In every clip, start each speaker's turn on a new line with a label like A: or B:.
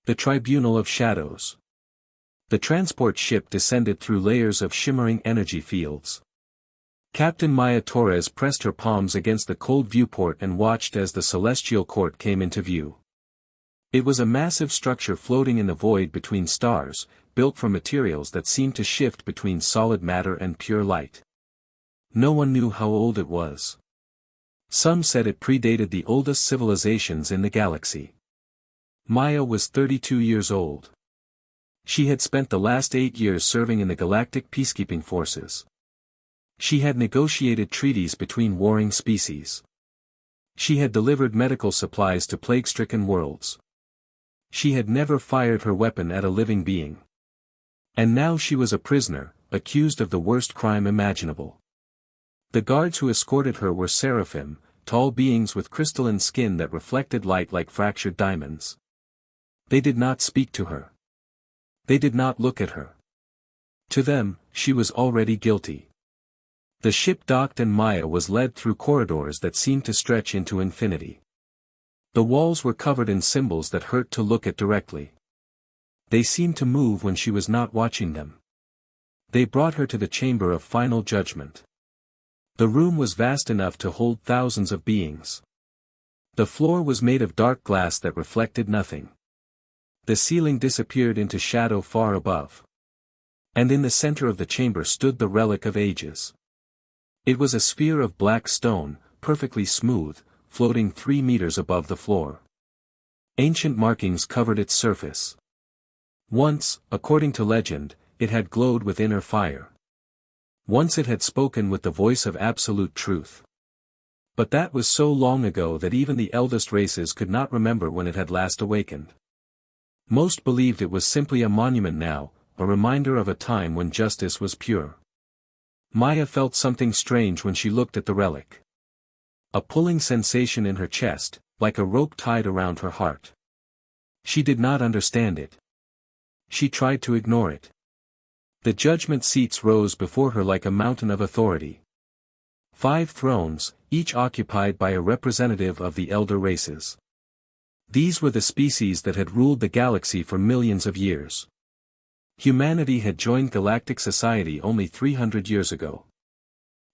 A: The Tribunal of Shadows. The transport ship descended through layers of shimmering energy fields. Captain Maya Torres pressed her palms against the cold viewport and watched as the celestial court came into view. It was a massive structure floating in the void between stars, built from materials that seemed to shift between solid matter and pure light. No one knew how old it was. Some said it predated the oldest civilizations in the galaxy. Maya was 32 years old. She had spent the last 8 years serving in the Galactic Peacekeeping Forces. She had negotiated treaties between warring species. She had delivered medical supplies to plague-stricken worlds. She had never fired her weapon at a living being. And now she was a prisoner, accused of the worst crime imaginable. The guards who escorted her were seraphim, tall beings with crystalline skin that reflected light like fractured diamonds. They did not speak to her. They did not look at her. To them, she was already guilty. The ship docked and Maya was led through corridors that seemed to stretch into infinity. The walls were covered in symbols that hurt to look at directly. They seemed to move when she was not watching them. They brought her to the chamber of final judgment. The room was vast enough to hold thousands of beings. The floor was made of dark glass that reflected nothing. The ceiling disappeared into shadow far above. And in the center of the chamber stood the Relic of Ages. It was a sphere of black stone, perfectly smooth, floating 3 meters above the floor. Ancient markings covered its surface. Once, according to legend, it had glowed with inner fire. Once it had spoken with the voice of absolute truth. But that was so long ago that even the eldest races could not remember when it had last awakened. Most believed it was simply a monument now, a reminder of a time when justice was pure. Maya felt something strange when she looked at the relic. A pulling sensation in her chest, like a rope tied around her heart. She did not understand it. She tried to ignore it. The judgment seats rose before her like a mountain of authority. 5 thrones, each occupied by a representative of the elder races. These were the species that had ruled the galaxy for millions of years. Humanity had joined galactic society only 300 years ago.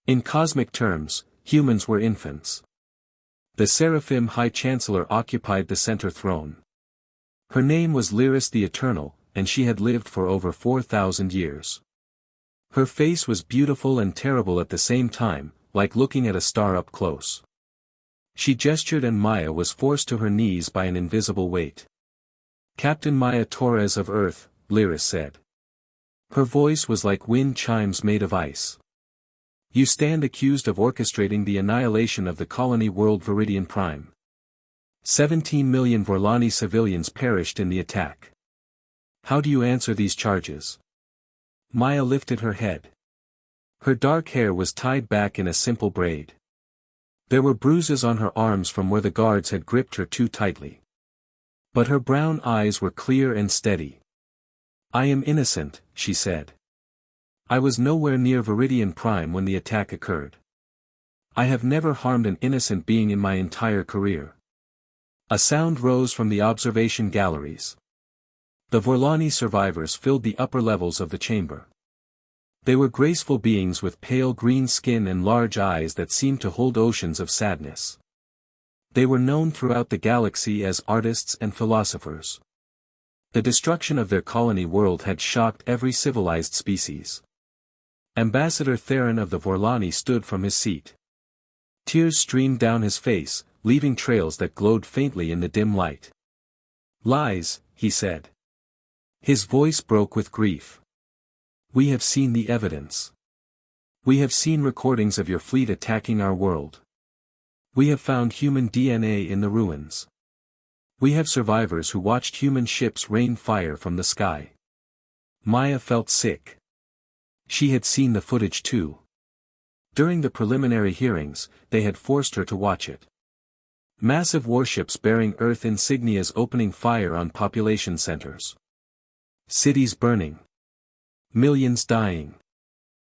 A: In cosmic terms, humans were infants. The Seraphim High Chancellor occupied the center throne. Her name was Lyris the Eternal, and she had lived for over 4,000 years. Her face was beautiful and terrible at the same time, like looking at a star up close. She gestured and Maya was forced to her knees by an invisible weight. "Captain Maya Torres of Earth," Lyris said. Her voice was like wind chimes made of ice. "You stand accused of orchestrating the annihilation of the colony world Viridian Prime. 17 million Vorlani civilians perished in the attack. How do you answer these charges?" Maya lifted her head. Her dark hair was tied back in a simple braid. There were bruises on her arms from where the guards had gripped her too tightly. But her brown eyes were clear and steady. "I am innocent," she said. "I was nowhere near Viridian Prime when the attack occurred. I have never harmed an innocent being in my entire career." A sound rose from the observation galleries. The Vorlani survivors filled the upper levels of the chamber. They were graceful beings with pale green skin and large eyes that seemed to hold oceans of sadness. They were known throughout the galaxy as artists and philosophers. The destruction of their colony world had shocked every civilized species. Ambassador Theron of the Vorlani stood from his seat. Tears streamed down his face, leaving trails that glowed faintly in the dim light. "Lies," he said. His voice broke with grief. "We have seen the evidence. We have seen recordings of your fleet attacking our world. We have found human DNA in the ruins. We have survivors who watched human ships rain fire from the sky." Maya felt sick. She had seen the footage too. During the preliminary hearings, they had forced her to watch it. Massive warships bearing Earth insignias opening fire on population centers. Cities burning. Millions dying.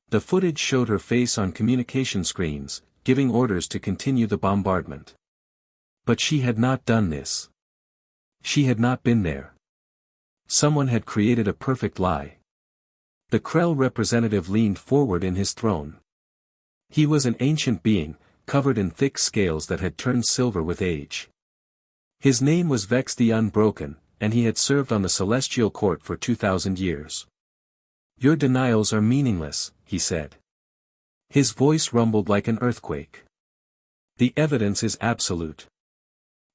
A: The footage showed her face on communication screens, giving orders to continue the bombardment. But she had not done this. She had not been there. Someone had created a perfect lie. The Krell representative leaned forward in his throne. He was an ancient being, covered in thick scales that had turned silver with age. His name was Vex the Unbroken, and he had served on the Celestial Court for 2,000 years. "Your denials are meaningless," he said. His voice rumbled like an earthquake. "The evidence is absolute.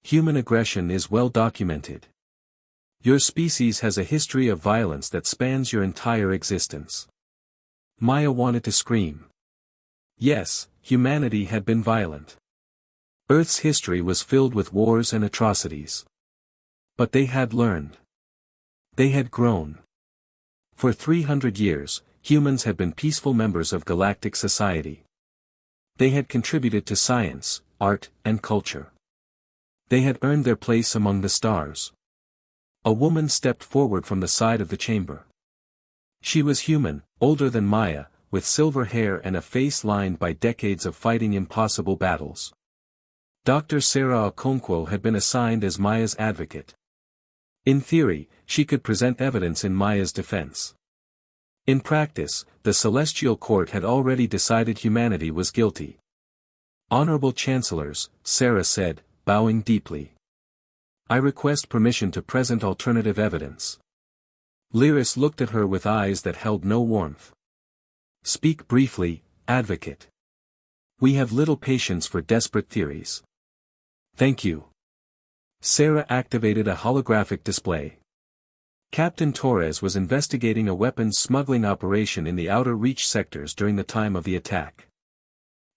A: Human aggression is well documented. Your species has a history of violence that spans your entire existence." Maya wanted to scream. Yes, humanity had been violent. Earth's history was filled with wars and atrocities. But they had learned. They had grown. For 300 years, humans had been peaceful members of galactic society. They had contributed to science, art, and culture. They had earned their place among the stars. A woman stepped forward from the side of the chamber. She was human, older than Maya, with silver hair and a face lined by decades of fighting impossible battles. Dr. Sarah Okonkwo had been assigned as Maya's advocate. In theory, she could present evidence in Maya's defense. In practice, the Celestial Court had already decided humanity was guilty. "Honorable Chancellors," Sarah said, bowing deeply. "I request permission to present alternative evidence." Lyris looked at her with eyes that held no warmth. "Speak briefly, advocate. We have little patience for desperate theories." "Thank you." Sarah activated a holographic display. Captain Torres was investigating a weapons smuggling operation in the Outer Reach sectors during the time of the attack.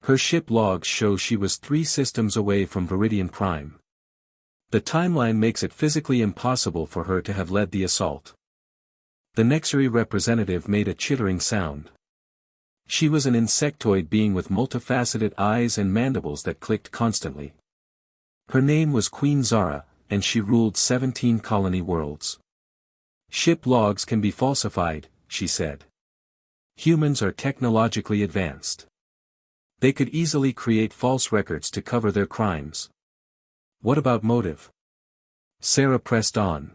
A: Her ship logs show she was 3 systems away from Viridian Prime. The timeline makes it physically impossible for her to have led the assault. The Nexari representative made a chittering sound. She was an insectoid being with multifaceted eyes and mandibles that clicked constantly. Her name was Queen Zara, and she ruled 17 colony worlds. "Ship logs can be falsified," she said. "Humans are technologically advanced. They could easily create false records to cover their crimes." "What about motive?" Sarah pressed on.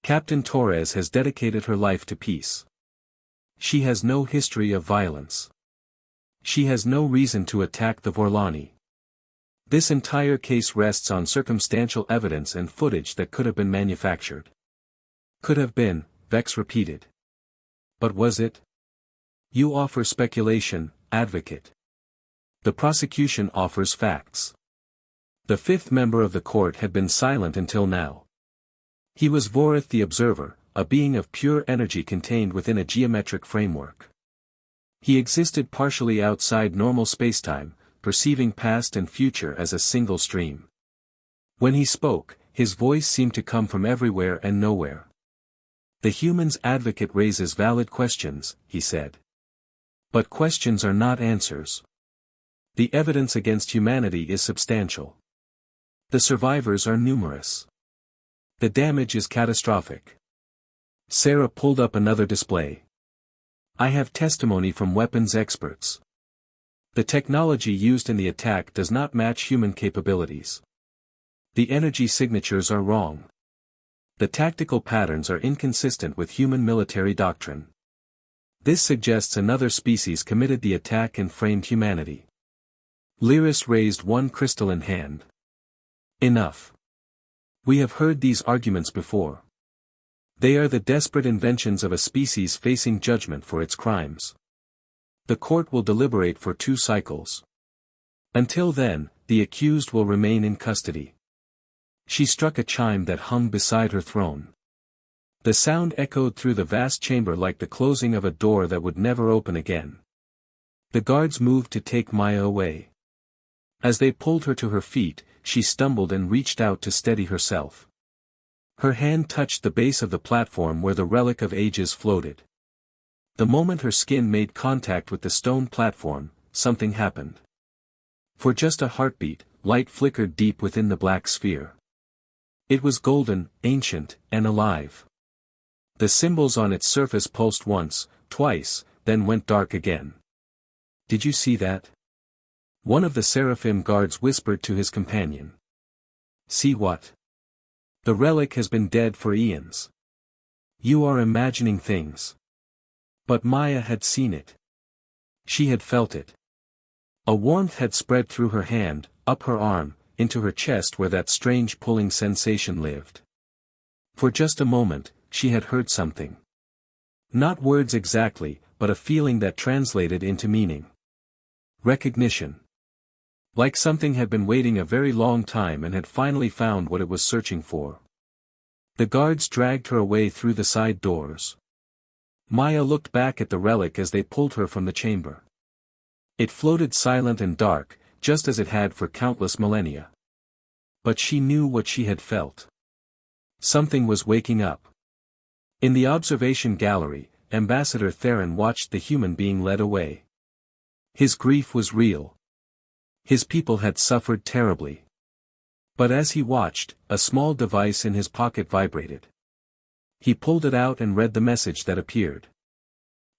A: "Captain Torres has dedicated her life to peace. She has no history of violence. She has no reason to attack the Vorlani. This entire case rests on circumstantial evidence and footage that could have been manufactured." "Could have been," Vex repeated. "But was it?" "You offer speculation, advocate. The prosecution offers facts." The 5th member of the court had been silent until now. He was Vorith the Observer, a being of pure energy contained within a geometric framework. He existed partially outside normal spacetime, perceiving past and future as a single stream. When he spoke, his voice seemed to come from everywhere and nowhere. "The human's advocate raises valid questions," he said. "But questions are not answers. The evidence against humanity is substantial. The survivors are numerous. The damage is catastrophic." Sarah pulled up another display. "I have testimony from weapons experts. The technology used in the attack does not match human capabilities. The energy signatures are wrong. The tactical patterns are inconsistent with human military doctrine. This suggests another species committed the attack and framed humanity." Lyris raised one crystalline hand. "Enough. We have heard these arguments before. They are the desperate inventions of a species facing judgment for its crimes. The court will deliberate for 2 cycles. Until then, the accused will remain in custody." She struck a chime that hung beside her throne. The sound echoed through the vast chamber like the closing of a door that would never open again. The guards moved to take Maya away. As they pulled her to her feet, she stumbled and reached out to steady herself. Her hand touched the base of the platform where the Relic of Ages floated. The moment her skin made contact with the stone platform, something happened. For just a heartbeat, light flickered deep within the black sphere. It was golden, ancient, and alive. The symbols on its surface pulsed once, twice, then went dark again. "Did you see that?" One of the Seraphim guards whispered to his companion. "See what?" "The relic has been dead for eons. You are imagining things. But Maya had seen it. She had felt it. A warmth had spread through her hand, up her arm, into her chest where that strange pulling sensation lived. For just a moment, she had heard something. Not words exactly, but a feeling that translated into meaning. Recognition. Like something had been waiting a very long time and had finally found what it was searching for. The guards dragged her away through the side doors. Maya looked back at the relic as they pulled her from the chamber. It floated silent and dark, just as it had for countless millennia. But she knew what she had felt. Something was waking up. In the observation gallery, Ambassador Theron watched the human being led away. His grief was real. His people had suffered terribly. But as he watched, a small device in his pocket vibrated. He pulled it out and read the message that appeared.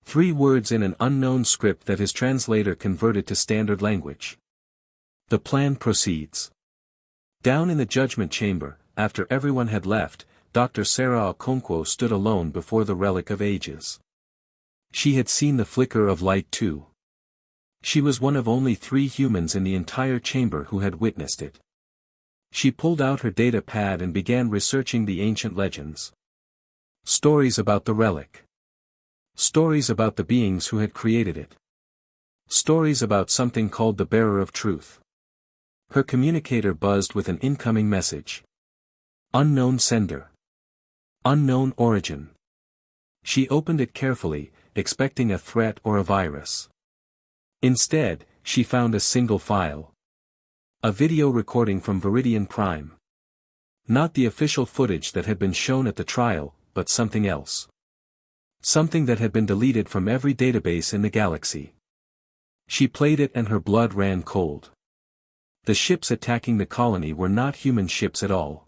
A: 3 words in an unknown script that his translator converted to standard language. The plan proceeds. Down in the judgment chamber, after everyone had left, Dr. Sarah Okonkwo stood alone before the Relic of Ages. She had seen the flicker of light too. She was one of only 3 humans in the entire chamber who had witnessed it. She pulled out her data pad and began researching the ancient legends. Stories about the relic. Stories about the beings who had created it. Stories about something called the Bearer of Truth. Her communicator buzzed with an incoming message. Unknown sender. Unknown origin. She opened it carefully, expecting a threat or a virus. Instead, she found a single file. A video recording from Viridian Prime. Not the official footage that had been shown at the trial, but something else. Something that had been deleted from every database in the galaxy. She played it and her blood ran cold. The ships attacking the colony were not human ships at all.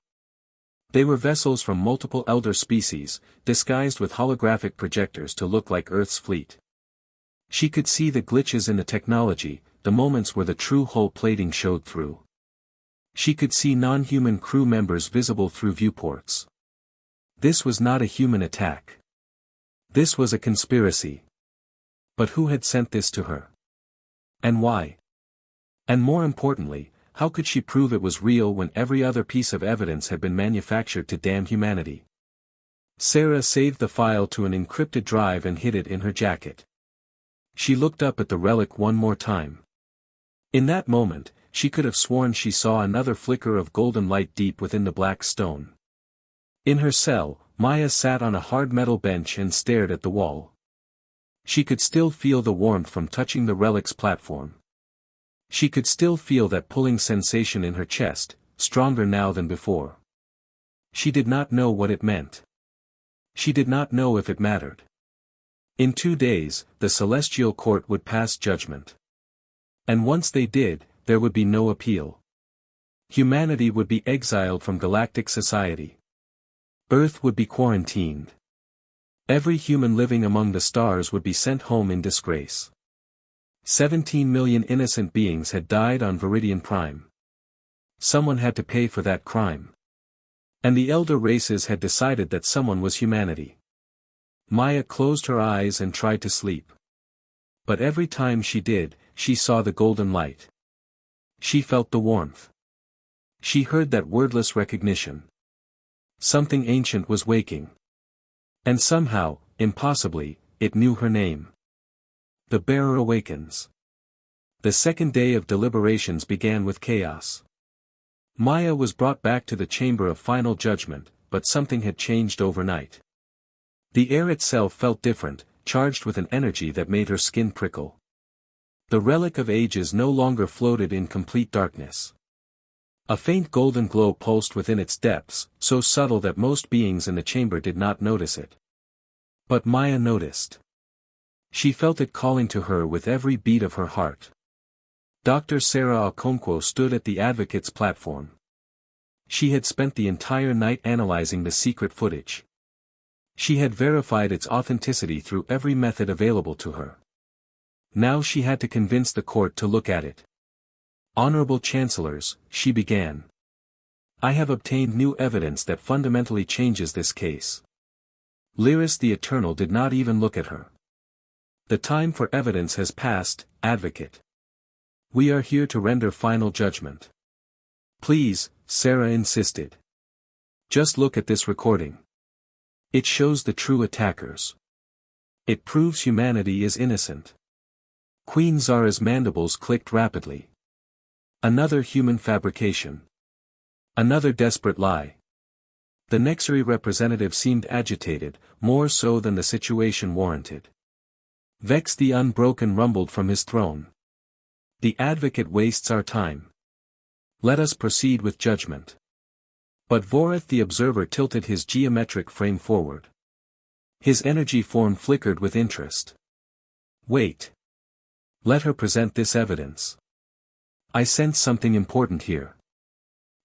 A: They were vessels from multiple elder species, disguised with holographic projectors to look like Earth's fleet. She could see the glitches in the technology, the moments where the true hull plating showed through. She could see non-human crew members visible through viewports. This was not a human attack. This was a conspiracy. But who had sent this to her? And why? And more importantly, how could she prove it was real when every other piece of evidence had been manufactured to damn humanity? Sarah saved the file to an encrypted drive and hid it in her jacket. She looked up at the relic one more time. In that moment, she could have sworn she saw another flicker of golden light deep within the black stone. In her cell, Maya sat on a hard metal bench and stared at the wall. She could still feel the warmth from touching the relic's platform. She could still feel that pulling sensation in her chest, stronger now than before. She did not know what it meant. She did not know if it mattered. In 2 days, the Celestial Court would pass judgment. And once they did, there would be no appeal. Humanity would be exiled from galactic society. Earth would be quarantined. Every human living among the stars would be sent home in disgrace. 17 million innocent beings had died on Viridian Prime. Someone had to pay for that crime. And the elder races had decided that someone was humanity. Maya closed her eyes and tried to sleep. But every time she did, she saw the golden light. She felt the warmth. She heard that wordless recognition. Something ancient was waking. And somehow, impossibly, it knew her name. The Bearer awakens. The second day of deliberations began with chaos. Maya was brought back to the chamber of final judgment, but something had changed overnight. The air itself felt different, charged with an energy that made her skin prickle. The Relic of Ages no longer floated in complete darkness. A faint golden glow pulsed within its depths, so subtle that most beings in the chamber did not notice it. But Maya noticed. She felt it calling to her with every beat of her heart. Dr. Sarah Okonkwo stood at the advocate's platform. She had spent the entire night analyzing the secret footage. She had verified its authenticity through every method available to her. Now she had to convince the court to look at it. Honorable Chancellors, she began. I have obtained new evidence that fundamentally changes this case. Lyris the Eternal did not even look at her. The time for evidence has passed, Advocate. We are here to render final judgment. Please, Sarah insisted. Just look at this recording. It shows the true attackers. It proves humanity is innocent. Queen Zara's mandibles clicked rapidly. Another human fabrication. Another desperate lie. The Nexary representative seemed agitated, more so than the situation warranted. Vex the Unbroken rumbled from his throne. The Advocate wastes our time. Let us proceed with judgment. But Vorith the Observer tilted his geometric frame forward. His energy form flickered with interest. Wait. Let her present this evidence. I sense something important here.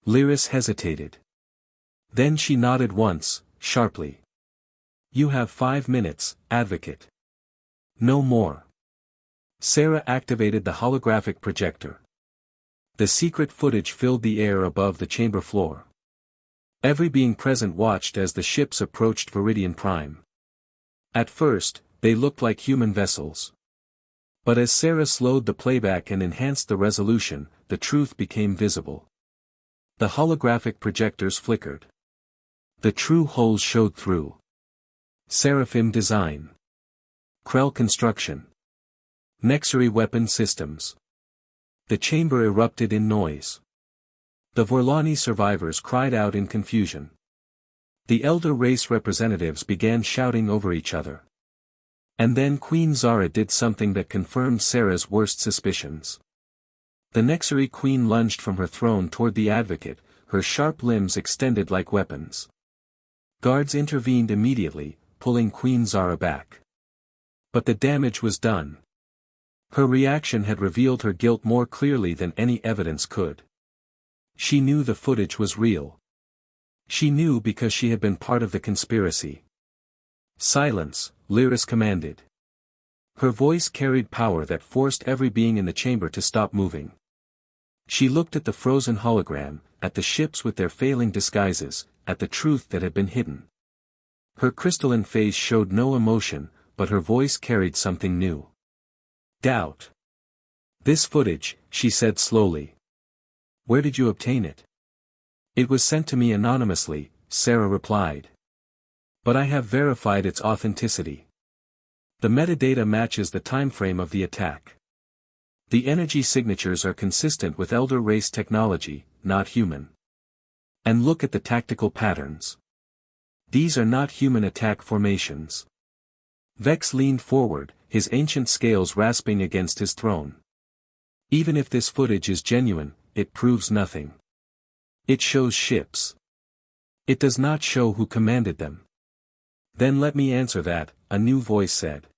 A: Lyris hesitated. Then she nodded once, sharply. You have 5 minutes, Advocate. No more. Sarah activated the holographic projector. The secret footage filled the air above the chamber floor. Every being present watched as the ships approached Viridian Prime. At first, they looked like human vessels. But as Sarah slowed the playback and enhanced the resolution, the truth became visible. The holographic projectors flickered. The true hulls showed through. Seraphim design. Krell construction. Nexary weapon systems. The chamber erupted in noise. The Vorlani survivors cried out in confusion. The elder race representatives began shouting over each other. And then Queen Zara did something that confirmed Sarah's worst suspicions. The Nexary queen lunged from her throne toward the Advocate, her sharp limbs extended like weapons. Guards intervened immediately, pulling Queen Zara back. But the damage was done. Her reaction had revealed her guilt more clearly than any evidence could. She knew the footage was real. She knew because she had been part of the conspiracy. Silence, Lyris commanded. Her voice carried power that forced every being in the chamber to stop moving. She looked at the frozen hologram, at the ships with their failing disguises, at the truth that had been hidden. Her crystalline face showed no emotion, but her voice carried something new. Doubt. This footage, she said slowly. Where did you obtain it? It was sent to me anonymously, Sarah replied. But I have verified its authenticity. The metadata matches the timeframe of the attack. The energy signatures are consistent with elder race technology, not human. And look at the tactical patterns. These are not human attack formations. Vex leaned forward, his ancient scales rasping against his throne. Even if this footage is genuine, it proves nothing. It shows ships. It does not show who commanded them. Then let me answer that, a new voice said.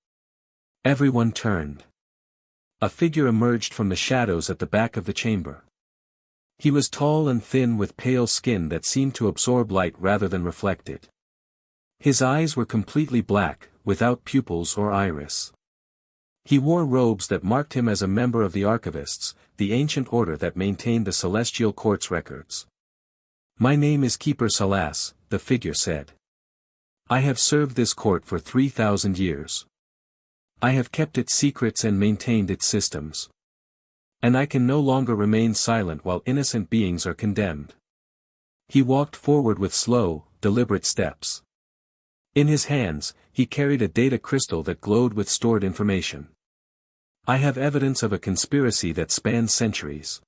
A: Everyone turned. A figure emerged from the shadows at the back of the chamber. He was tall and thin with pale skin that seemed to absorb light rather than reflect it. His eyes were completely black, without pupils or iris. He wore robes that marked him as a member of the Archivists, the ancient order that maintained the Celestial Court's records. My name is Keeper Salas, the figure said. I have served this court for 3,000 years. I have kept its secrets and maintained its systems. And I can no longer remain silent while innocent beings are condemned. He walked forward with slow, deliberate steps. In his hands, he carried a data crystal that glowed with stored information. I have evidence of a conspiracy that spans centuries.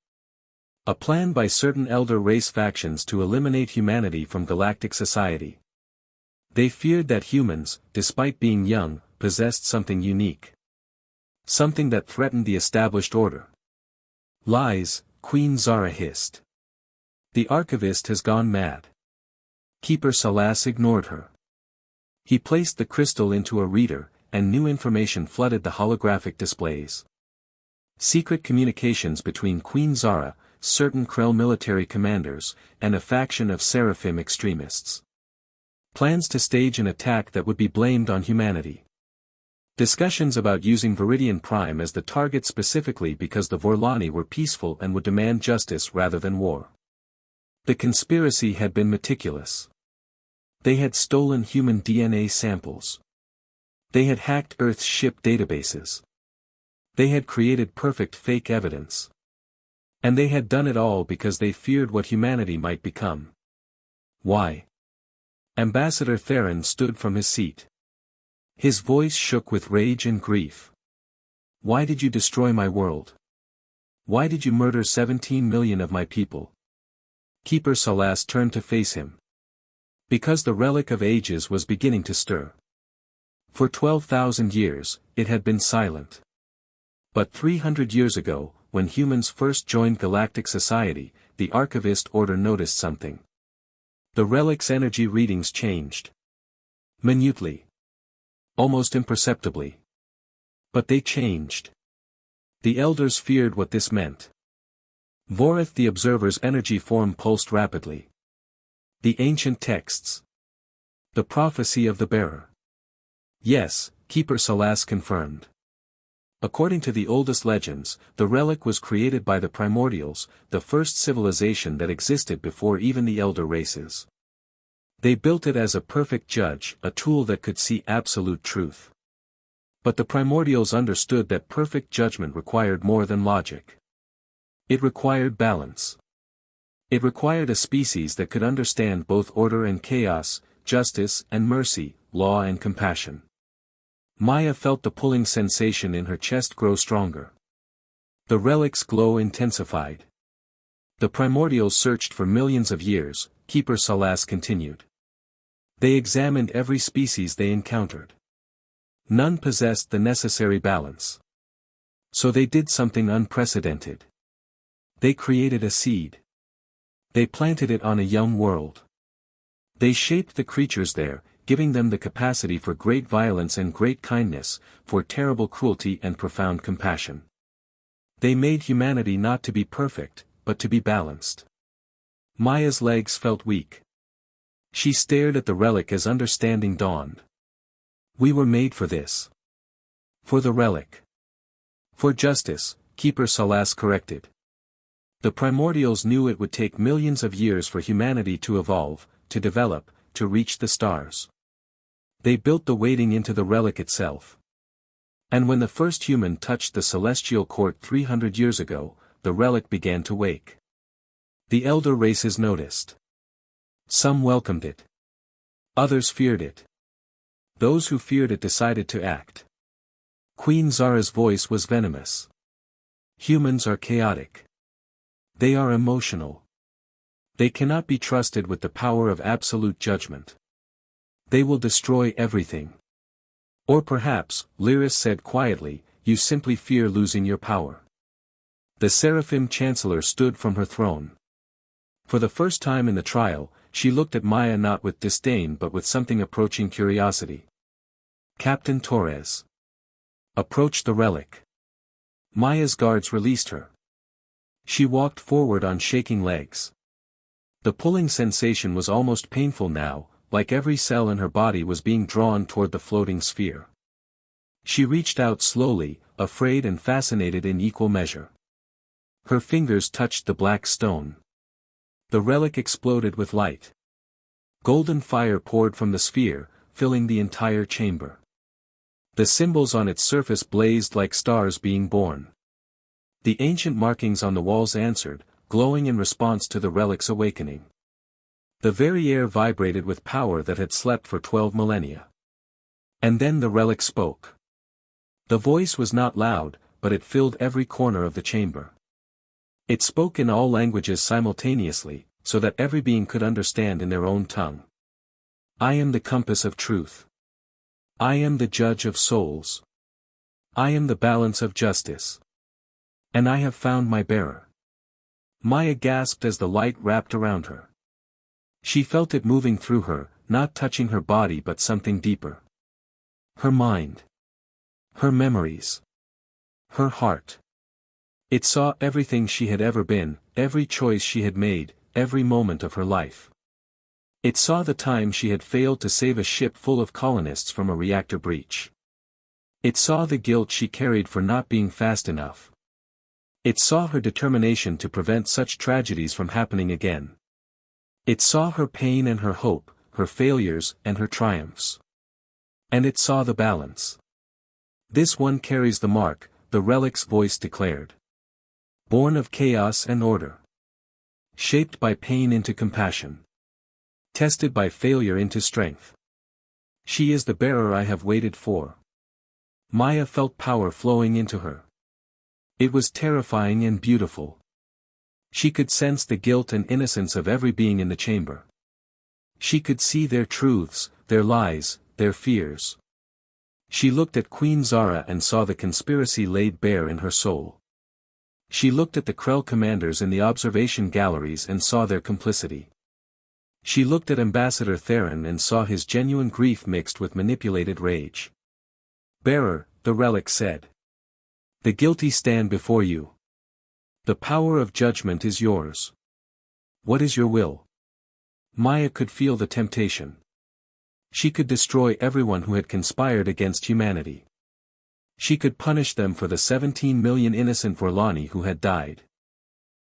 A: A plan by certain elder race factions to eliminate humanity from galactic society. They feared that humans, despite being young, possessed something unique. Something that threatened the established order. Lies, Queen Zara hissed. The Archivist has gone mad. Keeper Salas ignored her. He placed the crystal into a reader, and new information flooded the holographic displays. Secret communications between Queen Zara, certain Krell military commanders, and a faction of Seraphim extremists. Plans to stage an attack that would be blamed on humanity. Discussions about using Viridian Prime as the target specifically because the Vorlani were peaceful and would demand justice rather than war. The conspiracy had been meticulous. They had stolen human DNA samples. They had hacked Earth's ship databases. They had created perfect fake evidence. And they had done it all because they feared what humanity might become. Why? Ambassador Theron stood from his seat. His voice shook with rage and grief. Why did you destroy my world? Why did you murder 17 million of my people? Keeper Salas turned to face him. Because the Relic of Ages was beginning to stir. For 12,000 years, it had been silent. But 300 years ago, when humans first joined Galactic Society, the Archivist Order noticed something. The Relic's energy readings changed. Minutely. Almost imperceptibly. But they changed. The Elders feared what this meant. Vorith the Observer's energy form pulsed rapidly. The ancient texts. The prophecy of the bearer. Yes, Keeper Salas confirmed. According to the oldest legends, the relic was created by the Primordials, the first civilization that existed before even the Elder races. They built it as a perfect judge, a tool that could see absolute truth. But the Primordials understood that perfect judgment required more than logic. It required balance. It required a species that could understand both order and chaos, justice and mercy, law and compassion. Maya felt the pulling sensation in her chest grow stronger. The relic's glow intensified. The Primordials searched for millions of years, Keeper Salas continued. They examined every species they encountered. None possessed the necessary balance. So they did something unprecedented. They created a seed. They planted it on a young world. They shaped the creatures there, giving them the capacity for great violence and great kindness, for terrible cruelty and profound compassion. They made humanity not to be perfect, but to be balanced. Maya's legs felt weak. She stared at the relic as understanding dawned. We were made for this. For the relic. For justice, Keeper Salas corrected. The Primordials knew it would take millions of years for humanity to evolve, to develop, to reach the stars. They built the waiting into the relic itself. And when the first human touched the celestial court 300 years ago, the relic began to wake. The elder races noticed. Some welcomed it. Others feared it. Those who feared it decided to act. Queen Zara's voice was venomous. Humans are chaotic. They are emotional. They cannot be trusted with the power of absolute judgment. They will destroy everything. Or perhaps, Lyris said quietly, you simply fear losing your power. The Seraphim Chancellor stood from her throne. For the first time in the trial, she looked at Maya not with disdain but with something approaching curiosity. Captain Torres. Approach the relic. Maya's guards released her. She walked forward on shaking legs. The pulling sensation was almost painful now, like every cell in her body was being drawn toward the floating sphere. She reached out slowly, afraid and fascinated in equal measure. Her fingers touched the black stone. The relic exploded with light. Golden fire poured from the sphere, filling the entire chamber. The symbols on its surface blazed like stars being born. The ancient markings on the walls answered, glowing in response to the relic's awakening. The very air vibrated with power that had slept for 12 millennia. And then the relic spoke. The voice was not loud, but it filled every corner of the chamber. It spoke in all languages simultaneously, so that every being could understand in their own tongue. I am the compass of truth. I am the judge of souls. I am the balance of justice. And I have found my bearer. Maya gasped as the light wrapped around her. She felt it moving through her, not touching her body but something deeper. Her mind. Her memories. Her heart. It saw everything she had ever been, every choice she had made, every moment of her life. It saw the time she had failed to save a ship full of colonists from a reactor breach. It saw the guilt she carried for not being fast enough. It saw her determination to prevent such tragedies from happening again. It saw her pain and her hope, her failures and her triumphs. And it saw the balance. This one carries the mark, the relic's voice declared. Born of chaos and order. Shaped by pain into compassion. Tested by failure into strength. She is the bearer I have waited for. Maya felt power flowing into her. It was terrifying and beautiful. She could sense the guilt and innocence of every being in the chamber. She could see their truths, their lies, their fears. She looked at Queen Zara and saw the conspiracy laid bare in her soul. She looked at the Krell commanders in the observation galleries and saw their complicity. She looked at Ambassador Theron and saw his genuine grief mixed with manipulated rage. Bearer, the relic said. The guilty stand before you. The power of judgment is yours. What is your will? Maya could feel the temptation. She could destroy everyone who had conspired against humanity. She could punish them for the 17 million innocent Vorlani who had died.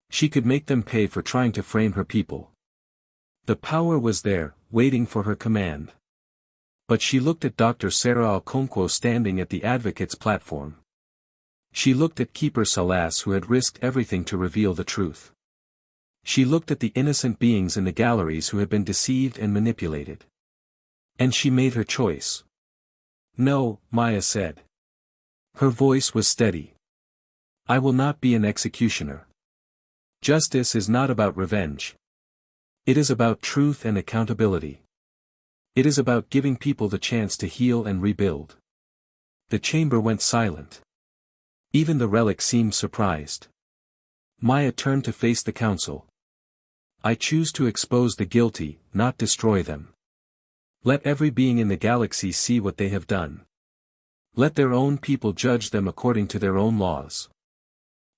A: She could make them pay for trying to frame her people. The power was there, waiting for her command. But she looked at Dr. Sarah Okonkwo standing at the advocate's platform. She looked at Keeper Salas who had risked everything to reveal the truth. She looked at the innocent beings in the galleries who had been deceived and manipulated. And she made her choice. No, Maya said. Her voice was steady. I will not be an executioner. Justice is not about revenge. It is about truth and accountability. It is about giving people the chance to heal and rebuild. The chamber went silent. Even the relic seemed surprised. Maya turned to face the council. I choose to expose the guilty, not destroy them. Let every being in the galaxy see what they have done. Let their own people judge them according to their own laws.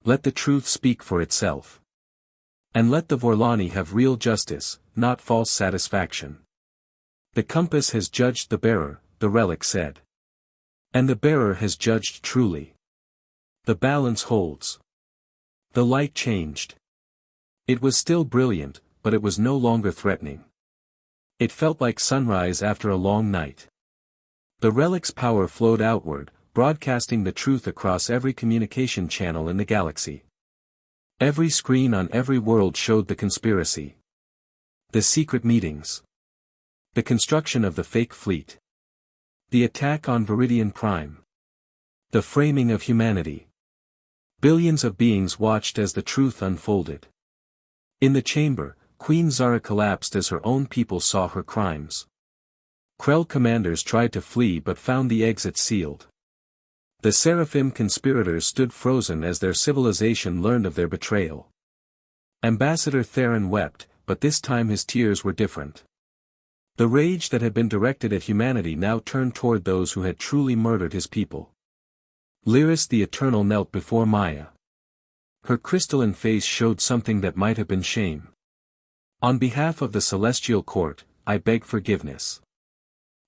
A: Let the truth speak for itself. And let the Vorlani have real justice, not false satisfaction. The compass has judged the bearer, the relic said. And the bearer has judged truly. The balance holds. The light changed. It was still brilliant, but it was no longer threatening. It felt like sunrise after a long night. The relic's power flowed outward, broadcasting the truth across every communication channel in the galaxy. Every screen on every world showed the conspiracy. The secret meetings. The construction of the fake fleet. The attack on Viridian Prime. The framing of humanity. Billions of beings watched as the truth unfolded. In the chamber, Queen Zara collapsed as her own people saw her crimes. Krell commanders tried to flee but found the exit sealed. The Seraphim conspirators stood frozen as their civilization learned of their betrayal. Ambassador Theron wept, but this time his tears were different. The rage that had been directed at humanity now turned toward those who had truly murdered his people. Lyris the Eternal knelt before Maya. Her crystalline face showed something that might have been shame. On behalf of the Celestial Court, I beg forgiveness.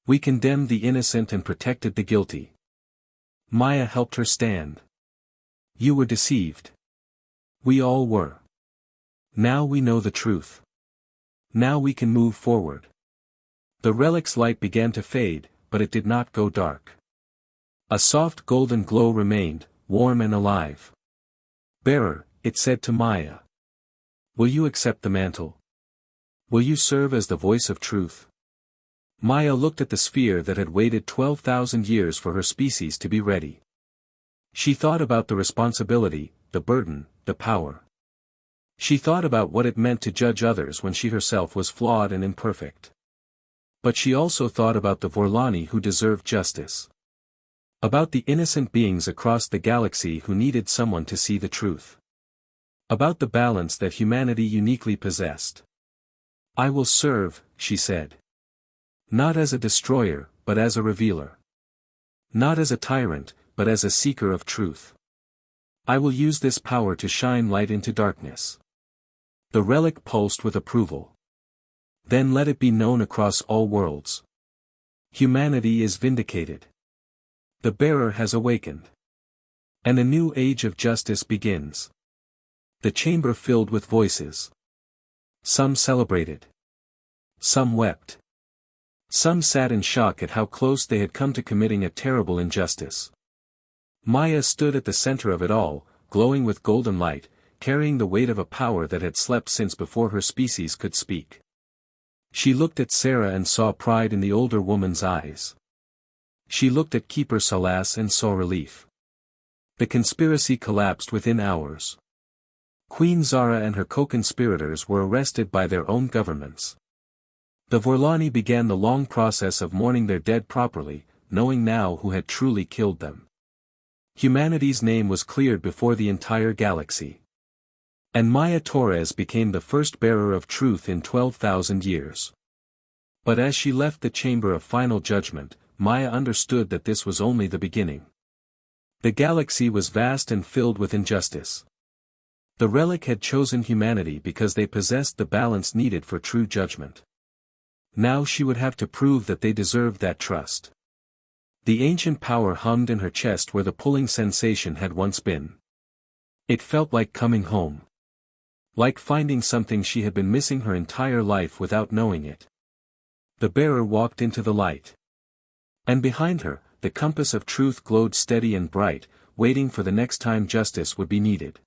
A: We condemned the innocent and protected the guilty. Maya helped her stand. You were deceived. We all were. Now we know the truth. Now we can move forward. The relic's light began to fade, but it did not go dark. A soft golden glow remained, warm and alive. Bearer, it said to Maya. Will you accept the mantle? Will you serve as the voice of truth? Maya looked at the sphere that had waited 12,000 years for her species to be ready. She thought about the responsibility, the burden, the power. She thought about what it meant to judge others when she herself was flawed and imperfect. But she also thought about the Vorlani who deserved justice. About the innocent beings across the galaxy who needed someone to see the truth. About the balance that humanity uniquely possessed. I will serve, she said. Not as a destroyer, but as a revealer. Not as a tyrant, but as a seeker of truth. I will use this power to shine light into darkness. The relic pulsed with approval. Then let it be known across all worlds. Humanity is vindicated. The bearer has awakened. And a new age of justice begins. The chamber filled with voices. Some celebrated. Some wept. Some sat in shock at how close they had come to committing a terrible injustice. Maya stood at the center of it all, glowing with golden light, carrying the weight of a power that had slept since before her species could speak. She looked at Sarah and saw pride in the older woman's eyes. She looked at Keeper Salas and saw relief. The conspiracy collapsed within hours. Queen Zara and her co-conspirators were arrested by their own governments. The Vorlani began the long process of mourning their dead properly, knowing now who had truly killed them. Humanity's name was cleared before the entire galaxy. And Maya Torres became the first bearer of truth in 12,000 years. But as she left the chamber of final judgment, Maya understood that this was only the beginning. The galaxy was vast and filled with injustice. The Relic had chosen humanity because they possessed the balance needed for true judgment. Now she would have to prove that they deserved that trust. The ancient power hummed in her chest where the pulling sensation had once been. It felt like coming home. Like finding something she had been missing her entire life without knowing it. The bearer walked into the light. And behind her, the compass of truth glowed steady and bright, waiting for the next time justice would be needed.